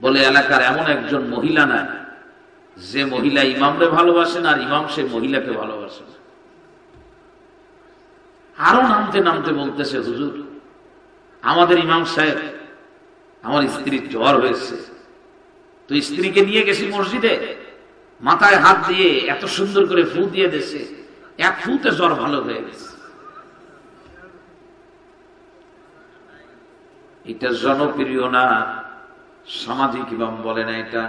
বলে এলাকার এমন একজন মহিলা নাই যে মহিলা ইমামরে ভালোবাসেন আর ইমাম সে মহিলাকে ভালোবাসেন। আরো নামতে নামতে বলতেছে, হুজুর আমাদের ইমাম সাহেব, আমার স্ত্রীর জ্বর হয়েছে, তো স্ত্রীকে নিয়ে গেছি মসজিদে, মাথায় হাত দিয়ে এত সুন্দর করে ফু দিয়ে দিয়েছে, এক ফুতে জ্বর ভালো হয়ে গেছে। এটা জনপ্রিয় না, সামাজিক ইমাম বলে না এটা।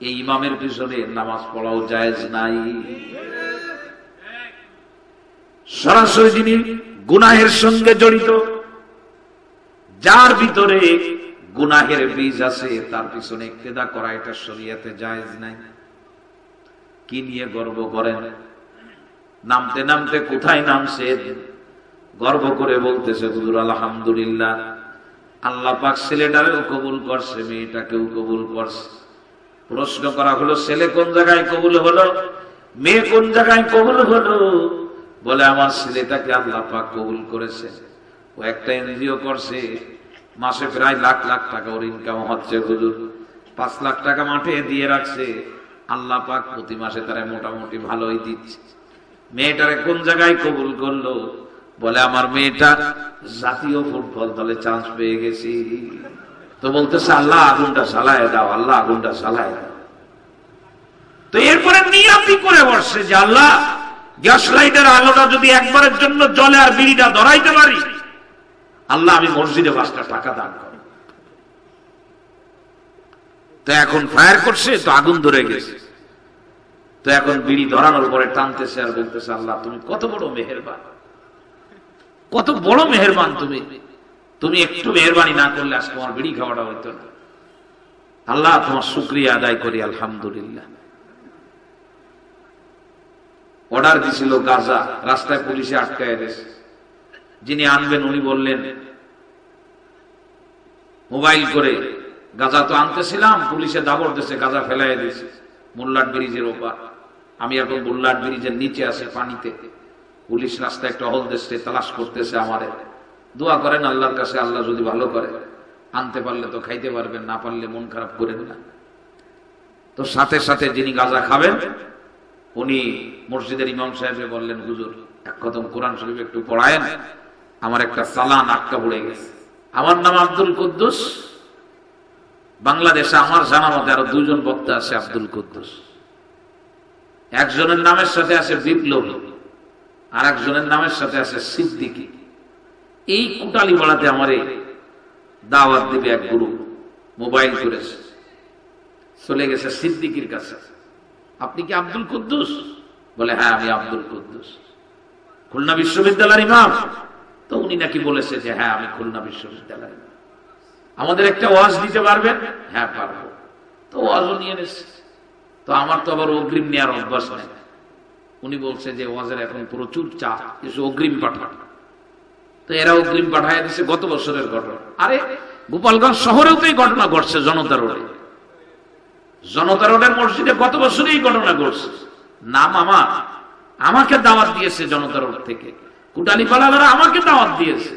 এই ইমামের পিছনে নামাজ পড়াও জায়েজ নাই। সরাসরি যিনি গুনাহের সঙ্গে জড়িত, যার ভিতরে গুনাহের বীজ আছে, তার পিছনে ইক্তেদা করা এটা শরীয়তে জায়েজ নাই। কি নিয়ে গর্ব করেন? নামতে নামতে কোথায় নামছে, গর্ব করে বলতেছে, হুজুর আলহামদুলিল্লাহ, আল্লাহ পাক ছেলেটারেও কবুল করছে, মেয়েটাকেও কবুল করছে। প্রশ্ন করা হলো, ছেলে কোন জায়গায় কবুল হলো, মেয়ে কোন জায়গায় কবুল হলো? বলে আমার ছেলেটাকে আল্লাহ পাক কবুল করেছে, ও একটা এনজিও করছে, মাসে প্রায় লাখ লাখ টাকা ওর ইনকাম হচ্ছে। হুজুর 5 লাখ টাকা মাঠে দিয়ে রাখছে, আল্লাহ পাক প্রতি মাসে তারা মোটামুটি ভালোই দিচ্ছে। মেয়েটারে কোন জায়গায় কবুল করলো? বলে আমার মেয়েটা জাতীয় ফুটবল দলে চান্স পেয়ে গেছি। তো বলতেছে আল্লাহ আগুনটা জ্বালায় দাও, আল্লাহ আগুনটা জ্বালায় দাও। তো এরপরে নিয়াতি করে বসছে যে আল্লাহ গ্যাস লাইটের আলোটা যদি একবারের জন্য জ্বলে আর বিড়িটা ধরাইতে পারি, আল্লাহ আমি মসজিদে 5টা টাকা দান করব। তো এখন ফায়ার করছে, তো আগুন ধরে গেছে, তো এখন বিড়ি ধরানোর পরে টানতেছে আর বলতেছে আল্লাহ তুমি কত বড় মেহেরবান, কত বড় মেহেরবান তুমি, তুমি একটু মেহরবানি না করলে আজকে তোমার বিড়ি খাওয়াটা হইতো না। আল্লাহ তোমার শুকরিয়া আদায় করি, আলহামদুলিল্লাহ। অর্ডার দিছিল গাঁজা, রাস্তায় পুলিশে আটকায় দিয়েছে। যিনি আনবেন উনি বললেন মোবাইল করে, গাঁজা তো আনতেছিলাম, পুলিশে দাবড় দিয়েছে, গাঁজা ফেলাই দিয়েছে মোল্লাট ব্রিজের ওপার। আমি এখন মোল্লাট ব্রিজের নিচে আছি পানিতে, পুলিশ রাস্তায় টহল দিচ্ছে, তালাশ করতেছে আমারে। দোয়া করেন আল্লাহর কাছে, আল্লাহ যদি ভালো করে, আনতে পারলে তো খাইতে পারবেন, না পারলে মন খারাপ করেন না। তো সাথে সাথে যিনি গাঁজা খাবেন উনি মসজিদের ইমাম সাহেবকে বললেন, হুজুর এক খতম কোরআন শরীফ একটু পড়ায়েন, আমার একটা চালান আটকা পড়ে গেছে। আমার নাম আব্দুল কুদ্দুস, বাংলাদেশে আমার জানা মতে আরো 2 জন বক্তা আছে আব্দুল কুদ্দুস। একজনের নামের সাথে আছে বিপ্লবী, আর একজনের নামের সাথে আছে সিদ্দিকী। এই কুটালি পাড়াতে আমারে দাওয়াত দিবে এক গুরু, মোবাইল করেছে, চলে গেছে সিদ্দিকীর কাছে। আপনি কি আব্দুল কুদ্দুস? বলে হ্যাঁ আমি আব্দুল কুদ্দুস, খুলনা বিশ্ববিদ্যালয়ের ইমাম। তো উনি নাকি বলেছে যে হ্যাঁ আমি খুলনা বিশ্ববিদ্যালয়ের ইমাম, আমাদের একটা ওয়াজ দিতে পারবেন? হ্যাঁ পারবো। তো ওয়াজও নিয়ে এসেছে। তো আমার তো আবার অগ্রিম নেওয়ার অভ্যাস নেই। উনি বলছে যে ওয়াজের এখন প্রচুর চাপ, কিছু অগ্রিম পাঠান। তো এরা অগ্রিম পাঠায় দিচ্ছে, গত বছরের ঘটনা। আরে গোপালগঞ্জ শহরেও তো এই ঘটনা ঘটছে, জনতা রোডে, জনতা রোডের মসজিদে গত বছরই এই ঘটনা ঘটছে। নাম আমার, আমাকে দাওয়াত দিয়েছে জনতা রোড থেকে, কুটালিপাড়ারা আমাকে দাওয়াত দিয়েছে।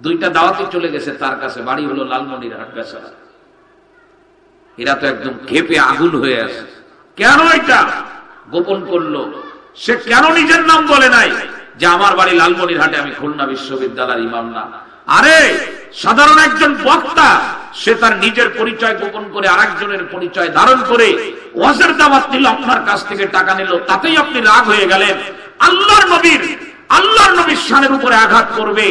2টা দাওয়াতই চলে গেছে তার কাছে, বাড়ি হলো লালমনিরহাট বেচারা। এরা তো একদম ক্ষেপে আগুন হয়ে আছে। কেন এটা গোপন করলো? সে কেন নিজের নাম বলে নাই যে আমার বাড়ি লালমনিরহাটে, আমি খুলনা বিশ্ববিদ্যালয়ের ইমাম না? আরে সাধারণ একজন বক্তা, সে তার নিজের পরিচয় গোপন করে আরেকজনের পরিচয় ধারণ করে ওয়াজের দাওয়াত নিল, আপনার কাছ থেকে টাকা নিল, তাতেই আপনি রাগ হয়ে গেলেন। আল্লাহর নবীর শানের উপরে আঘাত করবে,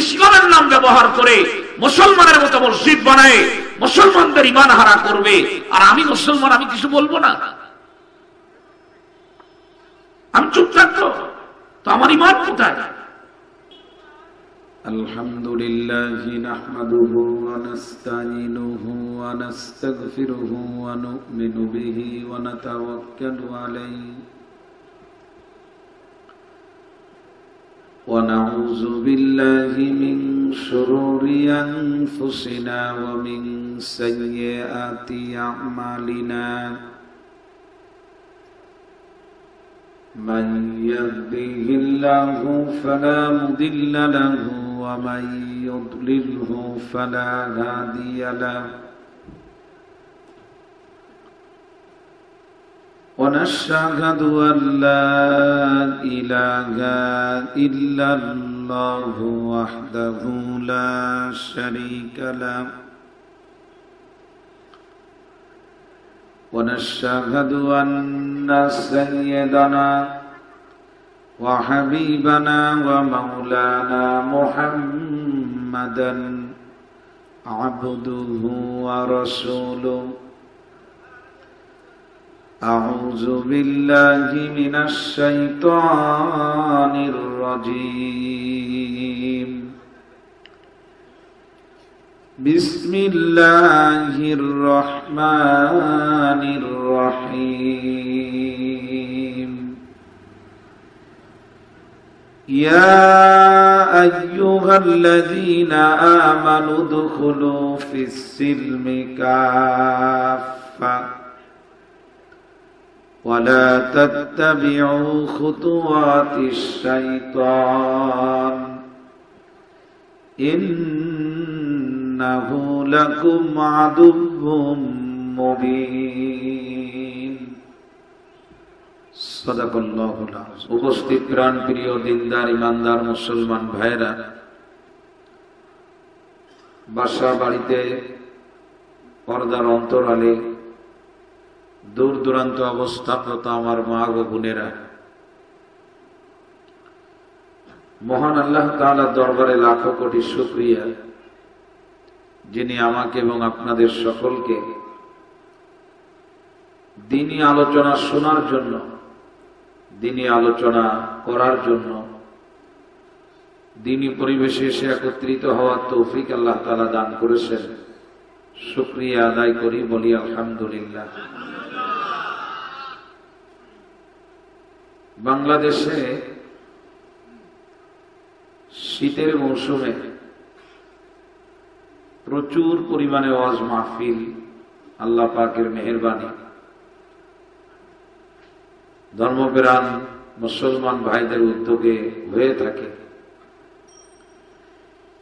ইসলামের নাম ব্যবহার করে মুসলমানের মতো মসজিদ বানায় মুসলমানদের ঈমান হারা করবে, আর আমি মুসলমান, আমি কিছু বলবো না, আমি চুপ থাকবো? তো আমার ঈমান কোথায়? আলহামদুলিল্লাহি নাহমাদুহু ওয়া নাস্তাঈনুহু ওয়া নাস্তাগফিরুহু ওয়া নু'মিনু বিহি ওয়া নাতাওয়াক্কালু আলাইহি ওয়া নাউযু বিল্লাহি মিন শুরুরি আনফুসিনা ওয়া মিন সাইয়্যাতি আ'মালিনা। من يهده الله فلا مضل له ومن يضلله فلا هادي له ونشهد أن لا إله إلا الله وحده لا شريك له ونشهد أن سيدنا وحبيبنا ومولانا محمدا عبده ورسوله أعوذ بالله من الشيطان الرجيم بسم الله الرحمن الرحيم يا أيها الذين آمنوا ادخلوا في السلم كافة ولا تتبعوا خطوات الشيطان إنه لكم عدو مبين صدق الله العظيم উপস্থিত প্রাণ প্রিয় দিনদার ইমানদার মুসলমান ভাইরা, বাসা বাড়িতে পর্দার অন্তরালে দূর দূরান্ত অবস্থানরত আমার মা ও বোনেরা, মহান আল্লাহ তাআলার দরবারে লাখো কোটি শুকরিয়া, যিনি আমাকে এবং আপনাদের সকলকে দ্বীনি আলোচনা শোনার জন্য, দ্বীনি আলোচনা করার জন্য, দ্বীনি পরিবেশে এসে একত্রিত হওয়ার তৌফিক আল্লাহ তাআলা দান করেছেন। শুকরিয়া আদায় করি, বলি আলহামদুলিল্লাহ। বাংলাদেশে শীতের মৌসুমে প্রচুর পরিমাণে ওয়াজ মাহফিল আল্লাহ পাকের মেহেরবানি, ধর্মপ্রাণ মুসলমান ভাইদের উদ্যোগে হয়ে থাকে।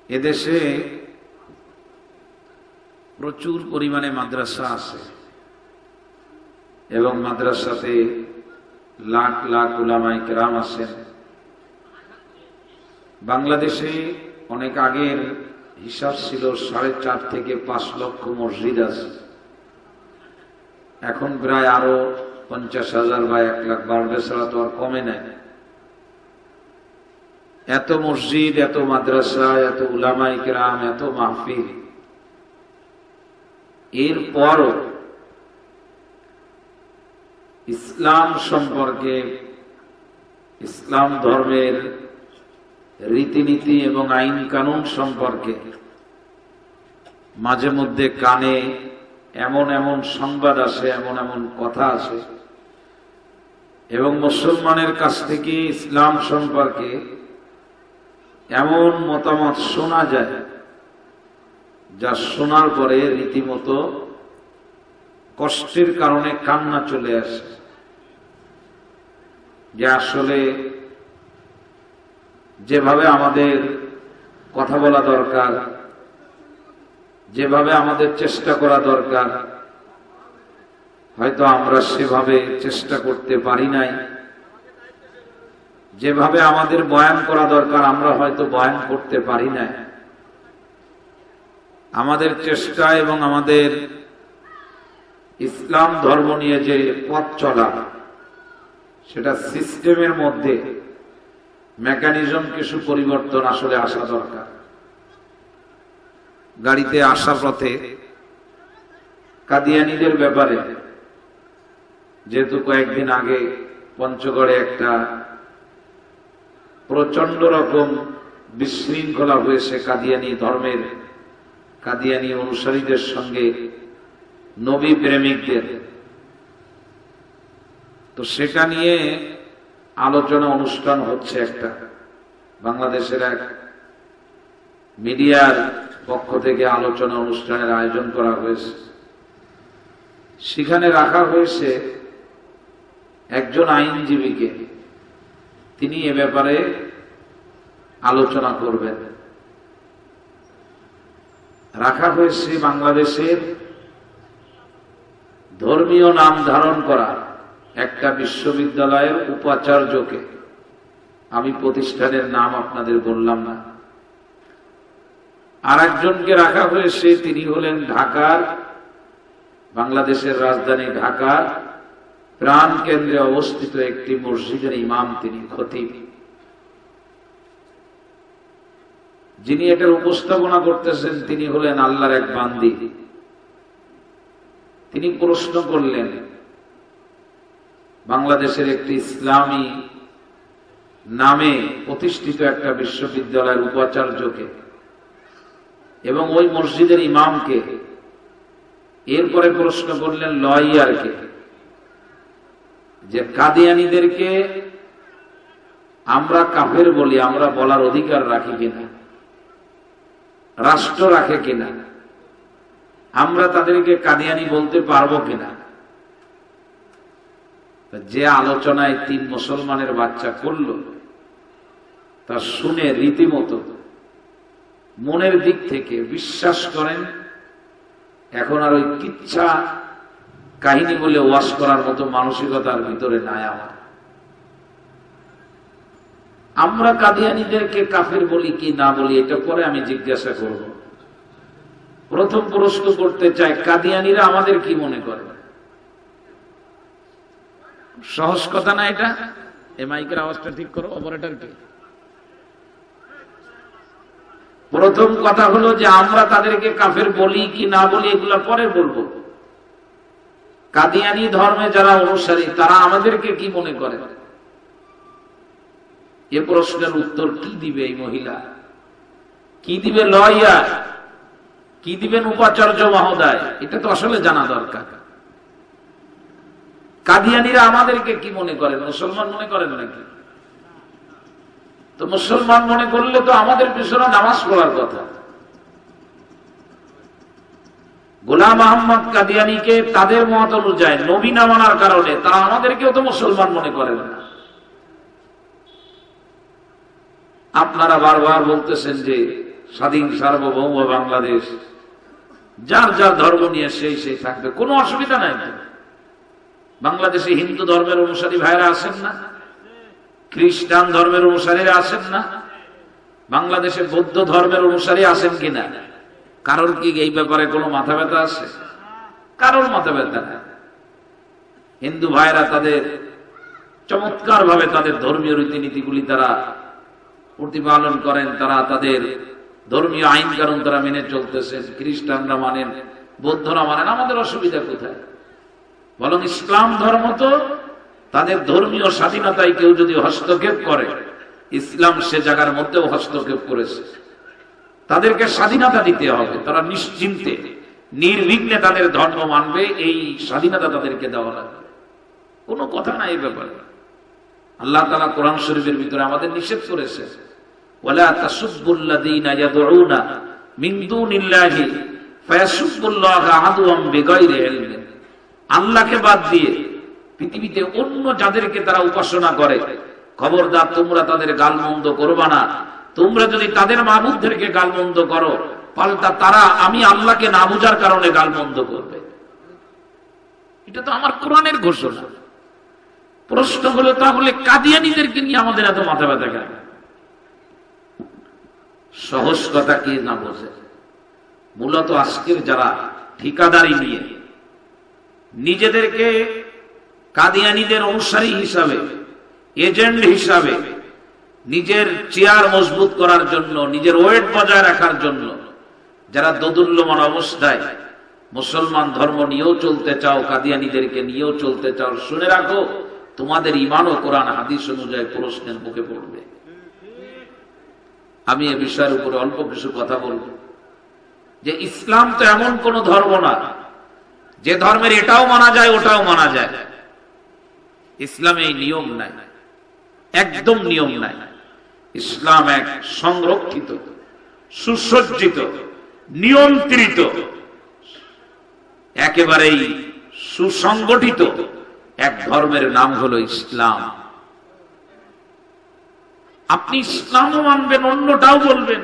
এদেশে প্রচুর পরিমাণে মাদ্রাসা আছে এবং মাদ্রাসাতে লাখ লাখ উলামায়ে কেরাম আছেন। বাংলাদেশে অনেক আগের হিসাব ছিল 4.5 থেকে 5 লক্ষ মসজিদ আছে, এখন প্রায় আরো 50,000 বা 1 লাখ বাড়বে, ছাড়া তো আর কমে নাই। এত মসজিদ, এত মাদ্রাসা, এত উলামায়ে কেরাম, এত মাহফিল, এরপরও ইসলাম সম্পর্কে, ইসলাম ধর্মের রীতিনীতি এবং আইন কানুন সম্পর্কে মাঝে মধ্যে কানে এমন এমন সংবাদ আসে, এমন এমন কথা আসে, এবং মুসলমানের কাছ থেকে ইসলাম সম্পর্কে এমন মতামত শোনা যায় যা শোনার পরে রীতিমতো কষ্টের কারণে কান্না চলে আসে, যে আসলে যেভাবে আমাদের কথা বলা দরকার, যেভাবে আমাদের চেষ্টা করা দরকার, হয়তো আমরা সেভাবে চেষ্টা করতে পারি নাই। যেভাবে আমাদের বয়ান করা দরকার, আমরা হয়তো বয়ান করতে পারি নাই। আমাদের চেষ্টা এবং আমাদের ইসলাম ধর্ম নিয়ে যে পথ চলা, সেটা সিস্টেমের মধ্যে মেকানিজম কিছু পরিবর্তন আসলে আসা দরকার। গাড়িতে আসার পথে কাদিয়ানীদের ব্যাপারে, যেহেতু কয়েকদিন আগে পঞ্চগড়ে একটা প্রচন্ড রকম বিশৃঙ্খলা হয়েছে কাদিয়ানী ধর্মের, কাদিয়ানী অনুসারীদের সঙ্গে নবী প্রেমিকদের, তো সেটা নিয়ে আলোচনা অনুষ্ঠান হচ্ছে। একটা বাংলাদেশের এক মিডিয়ার পক্ষ থেকে আলোচনা অনুষ্ঠানের আয়োজন করা হয়েছে। সেখানে রাখা হয়েছে একজন আইনজীবীকে, তিনি এ ব্যাপারে আলোচনা করবেন। রাখা হয়েছে বাংলাদেশের ধর্মীয় নাম ধারণ করা একটা বিশ্ববিদ্যালয়ের উপাচার্যকে, আমি প্রতিষ্ঠানের নাম আপনাদের বললাম না, আর একজনকে রাখা হয়েছে, তিনি হলেন ঢাকার, বাংলাদেশের রাজধানী ঢাকার প্রাণ কেন্দ্রে অবস্থিত একটি মসজিদের ইমাম, তিনি খতিব। যিনি এটার উপস্থাপনা করতেছেন তিনি হলেন আল্লাহর এক বান্দি। তিনি প্রশ্ন করলেন বাংলাদেশের একটি ইসলামী নামে প্রতিষ্ঠিত একটা বিশ্ববিদ্যালয়ের উপাচার্যকে এবং ওই মসজিদের ইমামকে, এরপরে প্রশ্ন করলেন লয়ারকে, যে কাদিয়ানীদেরকে আমরা কাফের বলি, আমরা বলার অধিকার রাখি কিনা, রাষ্ট্র রাখে কিনা, আমরা তাদেরকে কাদিয়ানী বলতে পারবো কিনা। যে আলোচনায় 3 মুসলমানের বাচ্চা করল তা শুনে রীতিমতো মনের দিক থেকে বিশ্বাস করেন এখন আর ওই কিচ্ছা কাহিনী বলে ওয়াজ করার মতো মানসিকতার ভিতরে নাই আমার। আমরা কাদিয়ানীদেরকে কাফের বলি কি না বলি এটা পরে আমি জিজ্ঞাসা করব। প্রথম প্রশ্ন করতে চাই, কাদিয়ানীরা আমাদের কি মনে করে? সহজ কথা না এটা? এই মাইকের আওয়াজটা ঠিক করো, অপারেটর কি? প্রথম কথা হলো যে আমরা তাদেরকে কাফের বলি কি না বলি এগুলো পরে বলবো। কাদিয়ানী ধর্মে যারা অনুসারী তারা আমাদেরকে কি মনে করে? এ প্রশ্নের উত্তর কি দিবে এই মহিলা, কি দিবে লয়ার, কি দিবেন উপাচার্য মহোদয়, এটা তো আসলে জানা দরকার। কাদিয়ানীরা আমাদেরকে কি মনে করেন? মুসলমান মনে করেন নাকি? তো মুসলমান মনে করলে তো আমাদের পিছনে নামাজ পড়ার কথা। গোলাম আহমদ কাদিয়ানীকে তাদের মত অনুযায়ী নবী না মানার কারণে তারা আমাদেরকেও তো মুসলমান মনে করেন না। আপনারা বারবার বলতেছেন যে স্বাধীন সার্বভৌম বাংলাদেশ, যার যার ধর্ম নিয়ে সেই সেই থাকবে, কোনো অসুবিধা নাই। বাংলাদেশে হিন্দু ধর্মের অনুসারী ভাইরা আছেন না? খ্রিস্টান ধর্মের অনুসারীরা আছেন না? বাংলাদেশে বৌদ্ধ ধর্মের অনুসারী আছেন কিনা? কারোর কি এই ব্যাপারে কোনো মাথা ব্যথা আছে? কারোর মাথা ব্যথা নেই। হিন্দু ভাইরা তাদের চমৎকার ভাবে তাদের ধর্মীয় রীতিনীতিগুলি তারা প্রতিপালন করেন, তারা তাদের ধর্মীয় আইন কানুন তারা মেনে চলতেছেন। খ্রিস্টানরা মানেন, বৌদ্ধরা মানেন, আমাদের অসুবিধা কোথায়? বরং ইসলাম ধর্ম তো তাদের ধর্মীয় স্বাধীনতায় কেউ যদি হস্তক্ষেপ করে, ইসলাম সে জায়গার মধ্যেও হস্তক্ষেপ করেছে। তাদেরকে স্বাধীনতা দিতে হবে, তারা নিশ্চিন্তে নির্বিঘ্নে তাদের ধর্ম মানবে, এই স্বাধীনতা তাদেরকে দেওয়া লাগবে। কোনো কথা নাই এই ব্যাপারে। আল্লাহ তাআলা কোরআন শরীফের ভিতরে আমাদের নিষেধ করেছে, ওয়ালা তাসুব্বুল্লাযীনা ইয়াদউনা মিন দুনিল্লাহি ফায়াসুব্বুল্লাহা আদওয়াম বিগাইরি ইলমিন। আল্লাহকে বাদ দিয়ে পৃথিবীতে অন্য যাদেরকে তারা উপাসনা করে, খবরদার তোমরা তাদের গালমন্দ করবা না। তোমরা যদি তাদের মাবুদদেরকে গালমন্দ করো, পাল্টা তারা আমি আল্লাহকে না বুঝার কারণে গালমন্দ করবে। এটা তো আমার কোরআনের ঘোষণা। প্রশ্ন হলো তাহলে কাদিয়ানীদেরকে নিয়ে আমাদের এত মাথা ব্যথা কেন? সহজ কথা কি না বোঝে? মূলত আজকের যারা ঠিকাদারি নিয়ে নিজেদেরকে কাদিয়ানীদের অনুসারী হিসাবে, এজেন্ট হিসাবে, নিজের চেয়ার মজবুত করার জন্য, নিজের ওয়েট বজায় রাখার জন্য যারা দোদুল্যমান অবস্থায় মুসলমান ধর্ম নিয়েও চলতে চাও, কাদিয়ানীদেরকে নিয়েও চলতে চাও, শুনে রাখো তোমাদের ঈমান ও কোরআন হাদিস অনুযায়ী প্রশ্নের মুখে পড়বে। আমি এ বিষয়ের উপরে অল্প কিছু কথা বলব যে ইসলাম তো এমন কোন ধর্ম না যে ধর্মের এটাও মানা যায় ওটাও মানা যায়। ইসলামে এই নিয়ম নাই, একদম নিয়ম নাই। ইসলাম এক সংরক্ষিত, সুসজ্জিত, নিয়ন্ত্রিত, একেবারেই সুসংগঠিত এক ধর্মের নাম হলো ইসলাম। আপনি ইসলামও মানবেন, অন্যটাও বলবেন,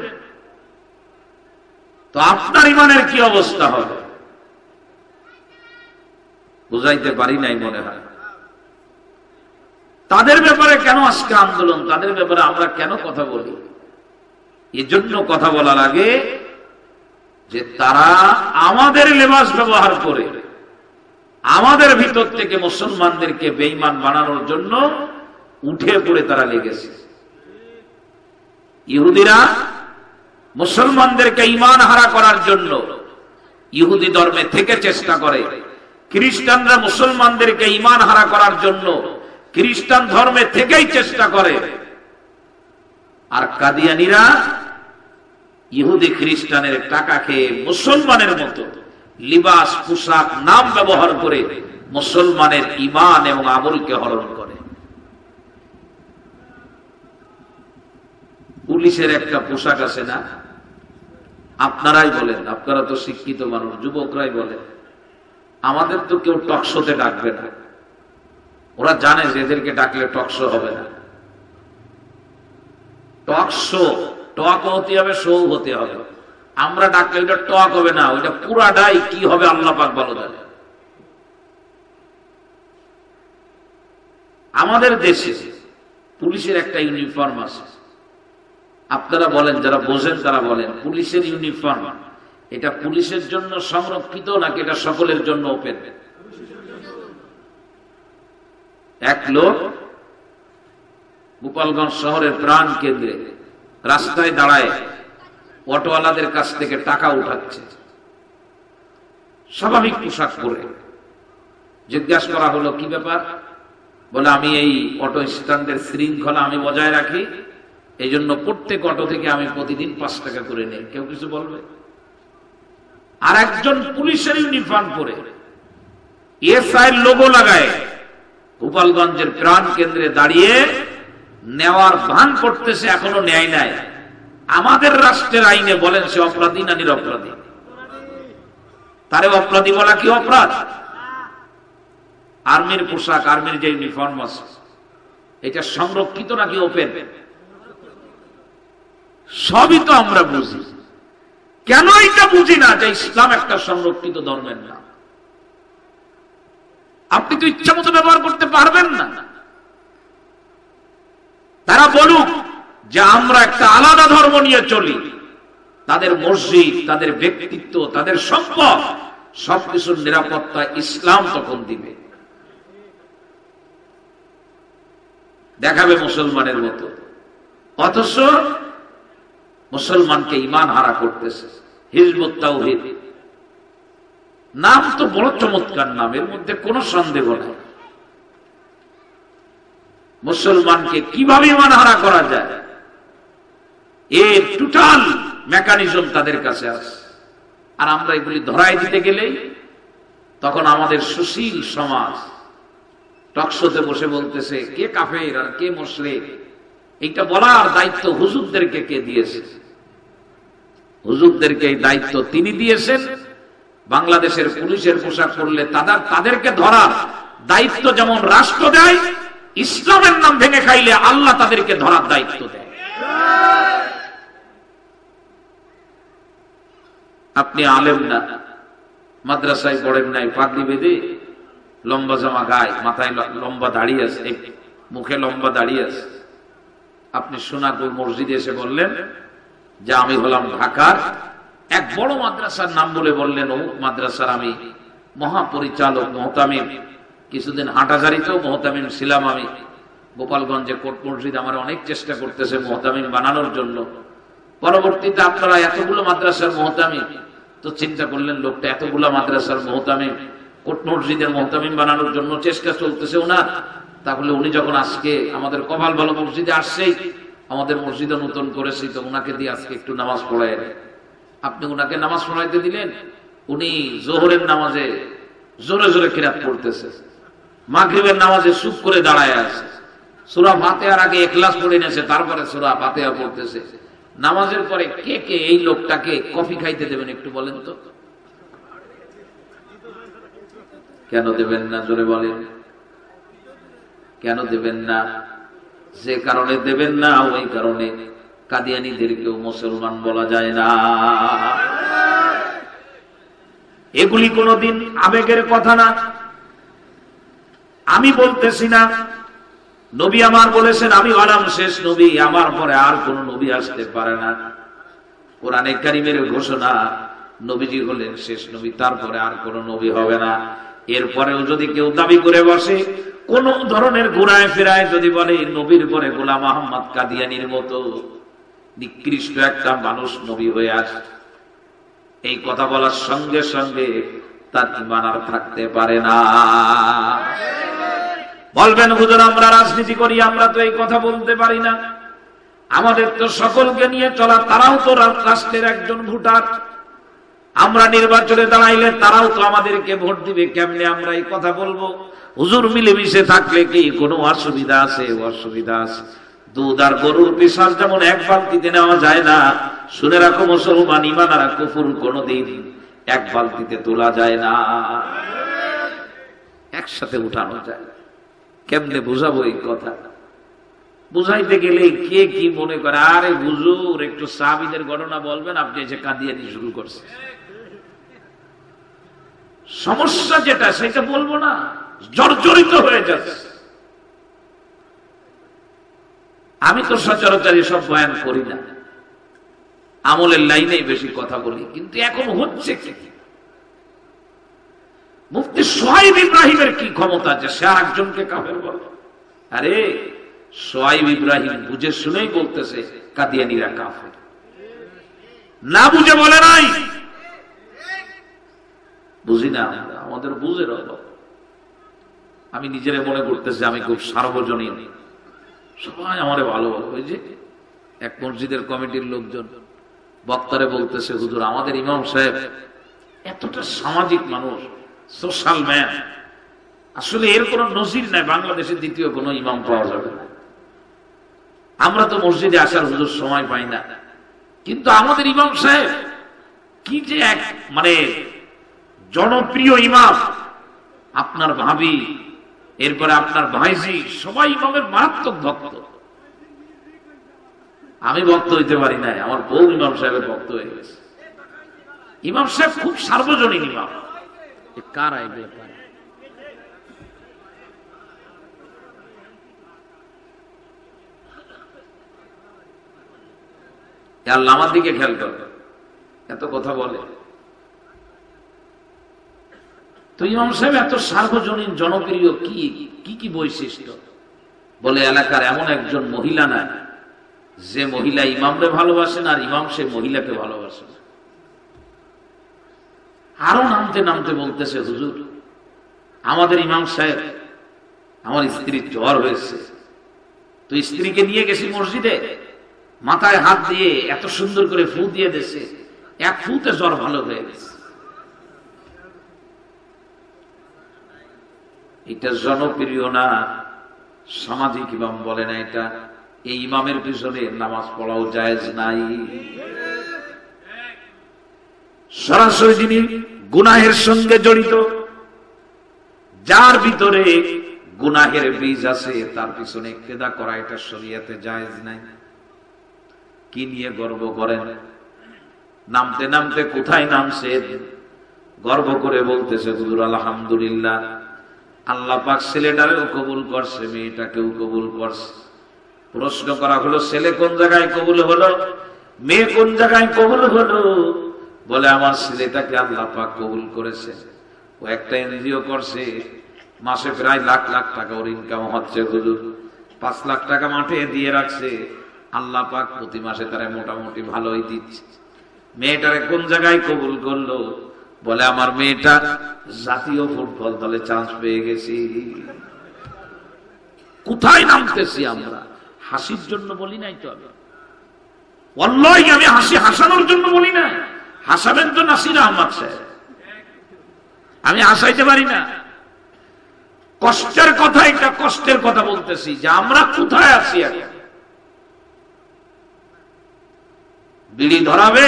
তো আপনার ঈমানের কি অবস্থা হবে? বুঝাইতে পারি নাই মনে হয়। তাদের ব্যাপারে কেন আজকে আন্দোলন, তাদের ব্যাপারে আমরা কেন কথা বলি? এজন্য কথা বলার আগে যে তারা আমাদের লেবাস ব্যবহার করে আমাদের ভিতর থেকে মুসলমানদেরকে বেঈমান বানানোর জন্য উঠে পড়ে তারা লেগেছে। ইহুদিরা মুসলমানদেরকে ঈমান হারা করার জন্য ইহুদি ধর্মে থেকে চেষ্টা করে, খ্রিস্টানরা মুসলমানদেরকে ঈমান হারা করার জন্য খ্রিস্টান ধর্মে থেকেই চেষ্টা করে, আর কাদিয়ানীরা ইহুদি খ্রিস্টানের টাকা খেয়ে মুসলমানের মতো লিবাস পোশাক নাম ব্যবহার করে মুসলমানের ঈমান এবং আমলকে হরণ করে। পুলিশের একটা পোশাক আছে না, আপনারাই বলেন, আপনারা তো শিক্ষিত মানুষ, যুবকরাই বলেন, আমাদের তো কেউ টকশোতে ডাকবে না, ওরা জানে যে এদেরকে ডাকলে টকশো হবে না। টকশো টক হতে হবে, শো হতে হবে, আমরা ডাকলে ওইটা টক হবে না, ওইটা পুরাটাই কি হবে আল্লাহ পাক ভালো জানে। আমাদের দেশে পুলিশের একটা ইউনিফর্ম আছে, আপনারা বলেন, যারা বোঝেন তারা বলেন, পুলিশের ইউনিফর্ম এটা পুলিশের জন্য সংরক্ষিত নাকি এটা সকলের জন্য ওপেন? এক লোক গোপালগঞ্জ শহরের প্রাণ কেন্দ্রে রাস্তায় দাঁড়ায় অটোওয়ালাদের কাছ থেকে টাকা উঠাচ্ছে, স্বাভাবিক পোশাক পরে। জিজ্ঞাসা করা হলো কি ব্যাপার? বলে আমি এই অটো স্ট্যান্ডের শৃঙ্খলা আমি বজায় রাখি, এই জন্য প্রত্যেক অটো থেকে আমি প্রতিদিন 5 টাকা করে নেই। কেউ কিছু বলবে? আর একজন পুলিশের ইউনিফর্ম পরে এসআই লোগো লাগায় গোপালগঞ্জের প্রাণ কেন্দ্রে দাঁড়িয়ে নেওয়ার ভান করতেছে, এখনো ন্যায় নাই। আমাদের রাষ্ট্রের আইনে বলেন সে অপরাধী না নিরপরাধী? তারে অপরাধী বলা কি অপরাধ? আর্মির পোশাক, আর্মির যে ইউনিফর্ম আছে এটা সংরক্ষিত নাকি ওপেন? সবই তো আমরা বুঝি, কেন এটা বুঝি না যে ইসলাম একটা সংরক্ষিত ধর্মের নাম? আপনি তো ইচ্ছা মতো ব্যবহার করতে পারবেন না। তারা বলুক যে আমরা একটা আলাদা ধর্ম নিয়ে চলি, তাদের মসজিদ, তাদের ব্যক্তিত্ব, তাদের সম্পদ, সবকিছুর নিরাপত্তা ইসলাম তখন দিবে, দেখাবে মুসলমানের মতো। অথচ মুসলমানকে ঈমান হারা করতেছে। হিজবুত তাওহীদ নাম তো বড় চমৎকার নাম, এর মধ্যে কোনো সন্দেহ নেই। মুসলমানকে কিভাবে ঈমান হারা করা যায় এর টোটাল মেকানিজম তাদের কাছে আছে। আর আমরা এগুলি ধরাই দিতে গেলেই তখন আমাদের সুশীল সমাজ টকশোতে বসে বলতেছে কে কাফের আর কে মুশরিক। এইটা বলার দায়িত্ব হুজুরদেরকে কে দিয়েছে? হুজুরদেরকে এই দায়িত্ব তিনি দিয়েছেন। বাংলাদেশের পুলিশের পোশাক পরলে তাদেরকে ধরার দায়িত্ব যেমন রাষ্ট্র দেয়, ইসলামের নাম ভেঙে খাইলে আল্লাহ তাদেরকে ধরার দায়িত্ব দেয়। আপনি আলেম না, মাদ্রাসায় পড়েন নাই, পাগড়ি বেঁধে লম্বা জামা গায়ে, মাথায় লম্বা দাড়ি আছে, মুখে লম্বা দাড়ি আছে, আপনি সোনাপুর মসজিদে এসে বললেন যে আমি হলাম ঢাকার এক বড় মাদ্রাসার নাম বলে বললেন ও মাদ্রাসার আমি মহাপরিচালক মোহতামিম, কিছুদিন হাঁটাজারিতেও মোহতামিম ছিলাম আমি। গোপালগঞ্জে কোট মসজিদ আমার অনেক চেষ্টা করতেছে মোহতামিম বানানোর জন্য। পরবর্তীতে আপনারা এতগুলো মাদ্রাসার মোহতামিম, তো চিন্তা করলেন লোকটা এতগুলো মাদ্রাসার মোহতামিম, কোট মসজিদের মোহতামিম বানানোর জন্য চেষ্টা চলতেছে ওনার। তাহলে উনি যখন আজকে আমাদের কপাল ভালো মসজিদে আসছেই, আমাদের মসজিদে নতুন করেছি, তো উনাকে দিয়ে আজকে একটু নামাজ পড়ায়। আপনি উনাকে নামাজ পড়াইতে দিলেন, উনি জোহরের নামাজে জোরে জোরে কিরাত পড়তেছে, মাগরিবের নামাজে চুপ করে দাঁড়ায় আছে, সূরা ফাতিহার আগে ইখলাস পড়ে নিয়েছে, তারপরে সূরা ফাতিহা পড়তেছে। নামাজের পরে কে কে এই লোকটাকে কফি খাইতে দেবেন একটু বলেন তো? কেন দেবেন না? জোরে বলেন, কেন দেবেন না? যে কারণে দেবেন না, ওই কারণে কাদিয়ানীদেরকেও মুসলমান বলা যায় না। এগুলি কোনদিন আবেগের কথা না, আমি বলতেছি না। নবী আমার বলেছেন আমি হলাম শেষ নবী, আমার পরে আর কোন নবী আসতে পারে না। কোরআনে কারীমের ঘোষণা, নবীজি হলেন শেষ নবী, তারপরে আর কোন নবী হবে না। এরপরেও যদি কেউ দাবি করে বসে, কোন ধরনের ঘুরায় ফেরায় যদি বলে নবীর পরে গোলাম আহমদ কাদিয়ানীর মতো নিকৃষ্ট একটা মানুষ নবী হয়ে আসে, এই কথা বলার সঙ্গে সঙ্গে তার ঈমান আর থাকতে পারে না। বলবেন হুজুর আমরা রাজনীতি করি, আমরা তো এই কথা বলতে পারি না, আমাদের তো সকলকে নিয়ে চলা, তারাও তো রাষ্ট্রের একজন ভোটার, আমরা নির্বাচনে দাঁড়াইলে তারাও তো আমাদেরকে ভোট দিবে, কেমনে আমরা এই কথা বলবো? হুজুর মিলেমিশে থাকলে কি কোনো অসুবিধা আছে? অসুবিধা আছে। দুধ আর গরুর পেশার যেমন এক বালতিতে নেওয়া যায় না, শুনে রাখো মুসলমান, ঈমানারা কুফর কোনদিন এক বালতিতে তোলা যায় না, একসাথে উঠানো যায়। কেমনে বুঝাবো এই কথা? বুঝাইতে গেলে কে কি মনে করে, আরে হুজুর একটু সাহাবীদের ঘটনা বলবেন, আপনি এসে কাঁদিয়ানি শুরু করছেন। সমস্যা যেটা সেটা বলবো না, জর্জরিত হয়ে যাচ্ছে। আমি তো সচরাচর এসব বয়ান করি না, আমলের লাইনেই বেশি কথা বলি, কিন্তু এখন হচ্ছে কি? মুফতি সোহাইব ইব্রাহিমের কি ক্ষমতা যে সে আর একজনকে কাফের বলে? আরে সোহাইব ইব্রাহিম বুঝে শুনেই বলতেছে কাদিয়ানীরা কাফের, না বুঝে বলে নাই। বুঝি না, আমাদের বুঝে রইল। আমি নিজেরে মনে করতেছি আমি খুব সার্বজনীন, সবাই আমারে ভালোবাসে। ওই যে এক মসজিদের কমিটির লোকজন বক্তারে বলতেছে, হুজুর আমাদের ইমাম সাহেব এতটা সামাজিক মানুষ, সোশ্যাল ম্যান, আসলে এর কোন নজির নাই, বাংলাদেশের দ্বিতীয় কোন ইমাম পাওয়া যাবে না। আমরা তো মসজিদে আসার হুজুর সময় পাই না, কিন্তু আমাদের ইমাম সাহেব কি যে এক মানে জনপ্রিয় ইমাম, আপনার ভাবি, এরপরে আপনার ভাইজি, সবাই ইমামের মারাত্মক ভক্ত। আমি ভক্ত হইতে পারি নাই, আমার বউ ইমাম সাহেবের ভক্ত হয়ে গেছে। ইমাম সাহেব খুব সার্বজনীন ইমাম। কার আইবে আল্লাহ আমার দিকে খেয়াল করবে, এত কথা বলে তো ইমাম সাহেব এত সার্বজনীন জনপ্রিয়, কি কি বৈশিষ্ট্য? বলে এলাকার এমন একজন মহিলা নাই যে মহিলা ইমামরে ভালোবাসেন আর ইমাম সে মহিলাকে ভালোবাসেন। আরো নামতে নামতে বলতেছে, হুজুর আমাদের ইমাম সাহেব, আমার স্ত্রীর জ্বর হয়েছে, তো স্ত্রীকে নিয়ে গেছি মসজিদে, মাথায় হাত দিয়ে এত সুন্দর করে ফু দিয়ে দিয়েছে, এক ফুতে জ্বর ভালো হয়ে গেছে। এটা জনপ্রিয় না, সামাজিক ইমাম বলে না এটা। এই ইমামের পিছনে নামাজ পড়াও জায়েজ নাই। সরাসরি যিনি গুনাহের সঙ্গে জড়িত, যার ভিতরে গুনাহের বীজ আছে, তার পিছনে ইক্তেদা করা এটা শরীয়তে জায়েজ নাই। কি নিয়ে গর্ব করেন? নামতে নামতে কোথায় নামছে, গর্ব করে বলতেছে, হুজুর আলহামদুলিল্লাহ, আল্লাহ পাক ছেলেটারেও কবুল করছে, মেয়েটাকেও কবুল করছে। প্রশ্ন করা হলো, ছেলে কোন জায়গায় কবুল হলো, মেয়ে কোন জায়গায় কবুল হলো? বলে আমার ছেলেটাকে আল্লাহ পাক কবুল করেছে, ও একটা এনজিও করছে, মাসে প্রায় লাখ লাখ টাকা ওর ইনকাম হচ্ছে। হুজুর 5 লাখ টাকা মাঠে দিয়ে রাখছে, আল্লাহ পাক প্রতি মাসে তারা মোটামুটি ভালোই দিচ্ছে। মেয়েটারে কোন জায়গায় কবুল করলো? বলে আমার মেয়েটা জাতীয় ফুটবল দলে চান্স পেয়ে গেছি। কোথায় নামতেছি আমরা? হাসির জন্য বলি নাই তো, আমি আমি হাসি হাসানোর জন্য বলি না। হাসাবেন তো নাসির আহমদ সাহেব, আমি হাসাইতে পারি না। কষ্টের কথা, এটা কষ্টের কথা বলতেছি যে আমরা কোথায় আছি। বিড়ি ধরাবে,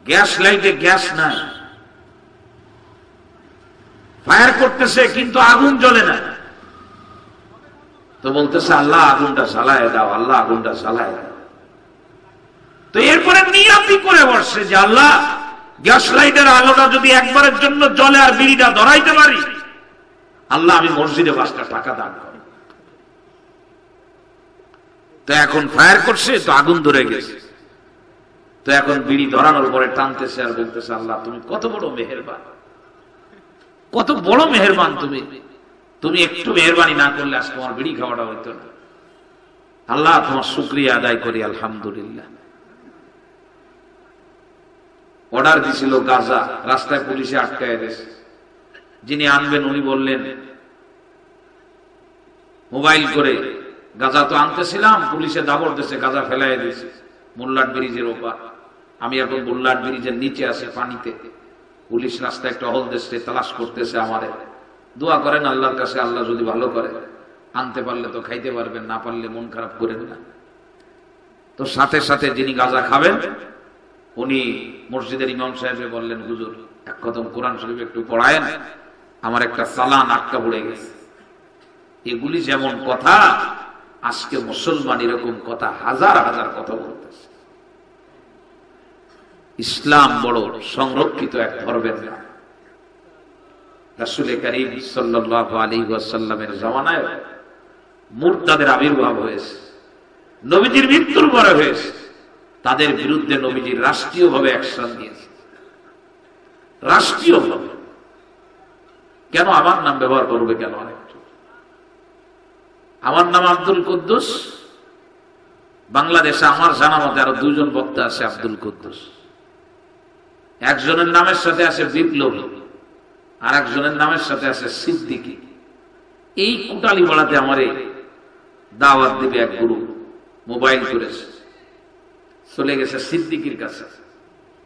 গ্যাস লাইটে গ্যাস নাই, ফায়ার করতেছে কিন্তু আগুন জ্বলে না, তো বলতেছে আল্লাহ আগুনটা জ্বালায় দাও, আল্লাহ আগুনটা জ্বালায় দাও। তো এরপরে নিয়াতি করে বসছে যে আল্লাহ গ্যাস লাইটের আলোটা যদি একবারের জন্য জ্বলে আর বিড়িটা ধরাইতে পারি, আল্লাহ আমি মসজিদে 5টা টাকা দান করি। তো এখন ফায়ার করছে, তো আগুন ধরে গেছে, তো এখন বিড়ি ধরানোর পরে টানতেছে আর বলতেছে, আল্লাহ তুমি কত বড় মেহেরবান, কত বড় মেহেরবান তুমি, তুমি একটু মেহরবানি না করলে আজকে আমার বিড়ি খাওয়াটা হইতো না। আল্লাহ তোমার শুকরিয়া আদায় করি, আলহামদুলিল্লাহ। অর্ডার দিছিল গাঁজা, রাস্তায় পুলিশে আটকায় দিয়েছে। যিনি আনবেন উনি বললেন মোবাইল করে, গাঁজা তো আনতেছিলাম, পুলিশে দাবড় দিয়েছে, গাঁজা ফেলাই দিয়েছে মোল্লাট ব্রিজের ওপর। আমি এখন মোল্লাট ব্রিজের নিচে আছি পানিতে, পুলিশ রাস্তায় টহল দিচ্ছে, তালাশ করতেছে আমারে। দোয়া করেন আল্লাহর কাছে, আল্লাহ যদি ভালো করে, আনতে পারলে তো খাইতে পারবেন, না পারলে মন খারাপ করেন না। তো সাথে সাথে যিনি গাঁজা খাবেন উনি মসজিদের ইমাম সাহেবকে বললেন, হুজুর এক খতম কোরআন শরীফ একটু পড়ায়েন, আমার একটা চালান আটকা পড়ে গেছে। এগুলি যেমন কথা, আজকে মুসলমান এরকম কথা হাজার হাজার কথা বলতেছে। ইসলাম বড় সংরক্ষিত এক ধর্মের নাম। রাসূল করিম সাল্লাল্লাহু আলাইহি ওয়াসাল্লামের জামানায় মুরতাদের আবির্ভাব হয়েছে, নবীজির মৃত্যুর পরে হয়েছে। তাদের বিরুদ্ধে নবীজি রাষ্ট্রীয়ভাবে অ্যাকশন নিয়েছে, রাষ্ট্রীয়ভাবে। কেন আমার নাম ব্যবহার করবে? কেন? আমার নাম আব্দুল কুদ্দুস। বাংলাদেশে আমার জানা মতে আরো দুজন বক্তা আছে আব্দুল কুদ্দুস। একজনের নামের সাথে আছে বিপ্লবী, আর একজনের নামের সাথে আছে সিদ্দিকী। এই কুটালি বলাতে আমারে দাওয়াত দিবে এক গুরু মোবাইল করেছে, চলে গেছে সিদ্দিকীর কাছে।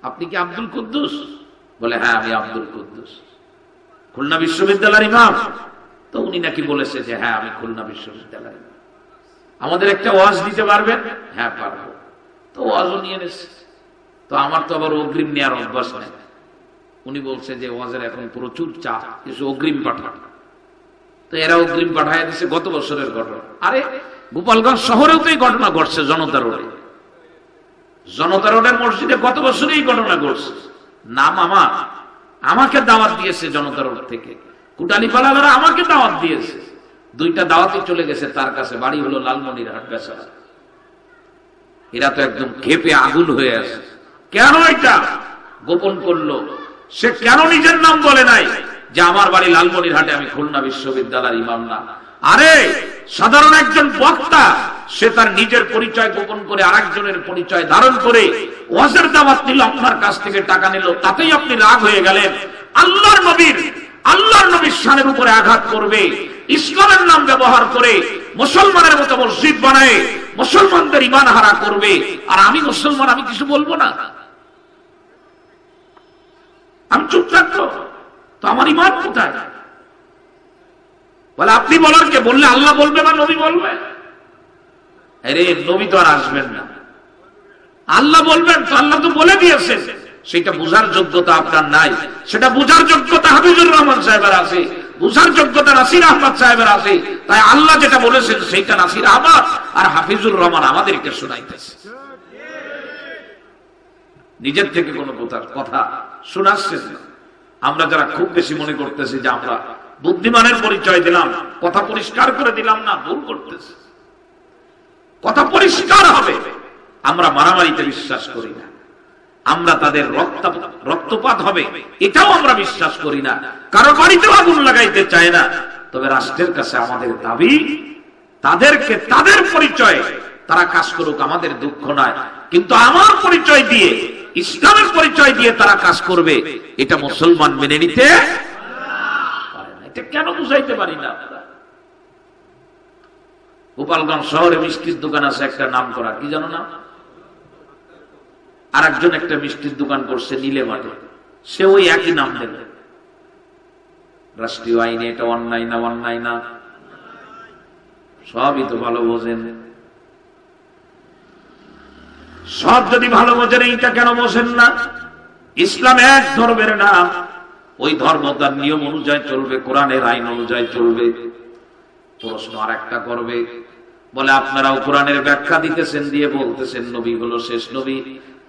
আপনি কি আব্দুল কুদ্দুস? বলে হ্যাঁ আমি আব্দুল কুদ্দুস, খুলনা বিশ্ববিদ্যালয়ের ইমাম। তো উনি নাকি বলেছে যে হ্যাঁ আমি খুলনা বিশ্ববিদ্যালয়ের ইমাম, আমাদের একটা ওয়াজ দিতে পারবেন? হ্যাঁ পারবো। তো ওয়াজও নিয়ে এসেছে। তো আমার তো আবার অগ্রিম নেওয়ার অভ্যাস নেই। উনি বলছে যে ওয়াজের এখন প্রচুর চাপ, কিছু অগ্রিম পাঠান। তো এরা অগ্রিম পাঠায় দিচ্ছে, গত বছরের ঘটনা। আরে গোপালগঞ্জ শহরেও তো এই ঘটনা ঘটছে, জনতা রোডে। জনতা রোডের মসজিদে গত বছরে এই ঘটনা ঘটছে। নাম আমার, আমাকে দাওয়াত দিয়েছে জনতা রোড থেকে, কুটালিপাড়ারা আমাকে দাওয়াত দিয়েছে। দুইটা দাওয়াতই চলে গেছে তার কাছে, বাড়ি হলো লালমনিরহাট বেচারা। এরা তো একদম ক্ষেপে আগুন হয়ে আছে। কেন এটা গোপন করলো? সে কেন নিজের নাম বলে নাই যে আমার বাড়ি লালমনিরহাটে, আমি খুলনা বিশ্ববিদ্যালয়ের ইমাম না? আরে সাধারণ একজন বক্তা, সে তার নিজের পরিচয় গোপন করে আরেকজনের পরিচয় ধারণ করে ওয়াজের দাওয়াত নিল, আপনার কাছ থেকে টাকা নিল, তাতেই আপনি রাগ হয়ে গেলেন। আল্লাহর নবীর শানের উপরে আঘাত করবে, ইসলামের নাম ব্যবহার করে মুসলমানের মতো মসজিদ বানায় মুসলমানদের ঈমান হারা করবে। আর আমি মুসলমান, আমি কিছু বলবো না, আমি চুপ থাকবো? তো আমার ঈমান কোথায়? বলে আপনি বলার কে? বললে আল্লাহ বলবে না নবী বলবে? আরে নবী তো আর আসবেন না, আল্লাহ বলবেন। তো আল্লাহ তো বলে দিয়েছেন, সেটা বুঝার যোগ্যতা আপনার নাই। সেটা বুঝার যোগ্যতা হাফিজুর রহমান সাহেবের আছে, বুঝার যোগ্যতা নাসির আহমদ সাহেবের আছে। তাই আল্লাহ যেটা বলেছেন সেইটা নাসির আহমদ আর হাফিজুর রহমান আমাদেরকে শোনাইতেছে। নিজের থেকে কোনো কথা শোনাচ্ছেন না। আমরা যারা খুব বেশি মনে করতেছি যে আমরা বুদ্ধিমানের পরিচয় দিলাম, কথা পরিষ্কার করে দিলাম, না, ভুল করতেছি। কথা পরিষ্কার হবে। আমরা মারামারিতে বিশ্বাস করি না, আমরা তাদের রক্তপাত হবে এটাও আমরা বিশ্বাস করি না, কারো বাড়িতেও আগুন লাগাইতে চায় না। তবে রাষ্ট্রের কাছে আমাদের দাবি, তাদেরকে তাদের পরিচয় তারা কাজ করুক, আমাদের দুঃখ নয়। কিন্তু আমার পরিচয় দিয়ে, ইসলামের পরিচয় দিয়ে তারা কাজ করবে, এটা মুসলমান মেনে নিতে পারে না। এটা কেন বুঝাইতে পারি না আমরা? গোপালগঞ্জ শহরে মিষ্টির দোকান আছে একটা নাম করা, কি জানো না? আর একজন একটা মিষ্টির দোকান করছে নীলে মাঠে, সে ওই একই নাম দেবে। রাষ্ট্রীয় আইনে এটা অন্যায় না? অন্যায় না? সবই তো ভালো বোঝেন। সব যদি ভালো বোঝেন, এইটা কেন বোঝেন না? ইসলাম এক ধর্মের নাম, ওই ধর্ম তার নিয়ম অনুযায়ী চলবে, কোরআনের আইন অনুযায়ী চলবে। প্রশ্ন আর একটা করবে, বলে আপনারাও কোরআনের ব্যাখ্যা দিতেছেন, দিয়ে বলতেছেন নবী হলো শেষ নবী।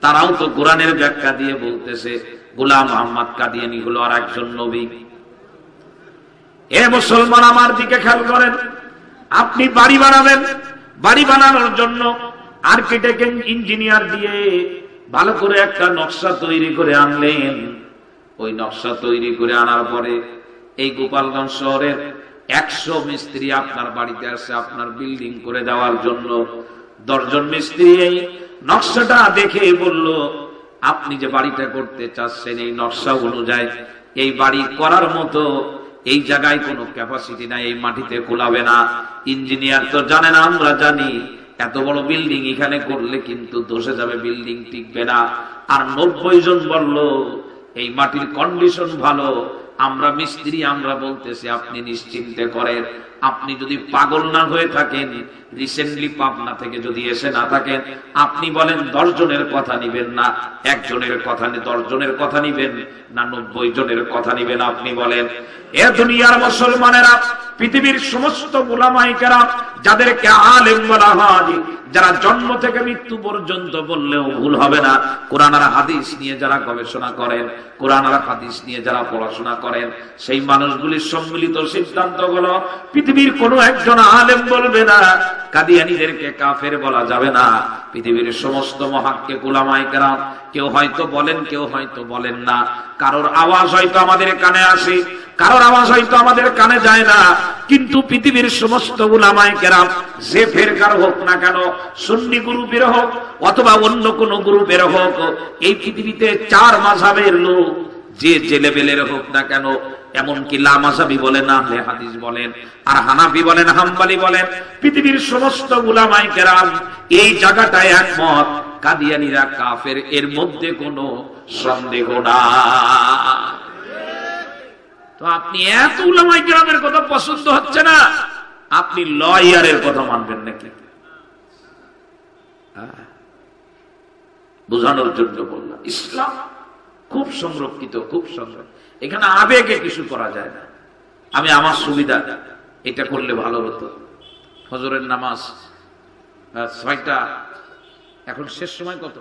তারাও তো কোরআনের ব্যাখ্যা দিয়ে বলতেছে গোলাম মোহাম্মদ কাদিয়ানী হলো আর একজন নবী। এ মুসলমান আমার দিকে খেয়াল করেন, আপনি বাড়ি বানাবেন, বাড়ি বানানোর জন্য আর্কিটেক্ট ইঞ্জিনিয়ার দিয়ে ভালো করে একটা নকশা তৈরি করে আনলেন। ওই নকশা তৈরি করে আনার পরে এই গোপালগঞ্জ শহরের 100 মিস্ত্রি আপনার বাড়িতে আসে আপনার বিল্ডিং করে দেওয়ার জন্য। 10 জন মিস্ত্রি এই নকশাটা দেখে বলল, আপনি যে বাড়িটা করতে চাচ্ছেন এই নকশা অনুযায়ী এই বাড়ি করার মতো এই জায়গায় কোনো ক্যাপাসিটি নাই, এই মাটিতে কোলাবে না। ইঞ্জিনিয়ার তো জানে না, আমরা জানি এত বড় বিল্ডিং এখানে করলে কিন্তু ধসে যাবে, বিল্ডিং টিকবে না। আর 90 জন বলল এই মাটির কন্ডিশন ভালো, আমরা মিস্ত্রি আমরা বলতেছি আপনি নিশ্চিন্তে করেন। আপনি যদি পাগল না হয়ে থাকেন, রিসেন্টলি পাবনা থেকে যদি এসে না থাকেন, আপনি বলেন 10 জনের কথা নিবেন না 1 জনের কথা, 10 জনের কথা নিবেন না 90 জনের কথা নিবেন? আপনি বলেন। এ দুনিয়ার মুসলমানেরা, পৃথিবীর সমস্ত উলামায়ে কেরাম যাদেরকে আলেম বলা হয়, যারা জন্ম থেকে মৃত্যু পর্যন্ত বললেও ভুল হবে না, কোরআন আর হাদিস নিয়ে যারা গবেষণা করেন, কোরআন আর হাদিস নিয়ে যারা পড়াশোনা করেন, সেই মানুষগুলির সম্মিলিত সিদ্ধান্ত হলো পৃথিবীর কোনো একজন আলেম বলবে না কাদিয়ানীদেরকে কাফের বলা যাবে না। পৃথিবীর সমস্ত মুহাক্কিক উলামায়ে কেরাম কেউ হয়তো বলেন, কেউ হয়তো বলেন না। কারোর আওয়াজ হয়তো আমাদের কানে আসে, কারোর আওয়াজ হয়তো আমাদের কানে যায় না, কিন্তু পৃথিবীর সমস্ত উলামায়ে কেরাম যে ফেরকার হোক না কেন, সুন্নি গ্রুপের হোক অথবা অন্য কোন গ্রুপের হোক, এই পৃথিবীতে 4 মাযহাবের লোক যে লেভেলের হোক না কেন, এমনকি লামাযাবি বলেন, আহলে হাদিস বলেন, আর হানাফি বলেন, হাম্বলি বলেন, পৃথিবীর সমস্ত উলামায়ে কেরাম এই জায়গাটায় একমত, কাদিয়ানীরা কাফের, এর মধ্যে কোনো সন্দেহ না। তো আপনি এত উলামায়ে কেরামের কথা পছন্দ হচ্ছে না, আপনি লয়ারের কথা মানবেন নাকি? বোঝানোর জন্য বললাম, ইসলাম খুব সংরক্ষিত, খুব সংরক্ষিত। এখানে আবেগে কিছু করা যায় না। আমি আমার সুবিধা এটা করলে ভালো হতো। ফজরের নামাজ 6টা, এখন শেষ সময় কত?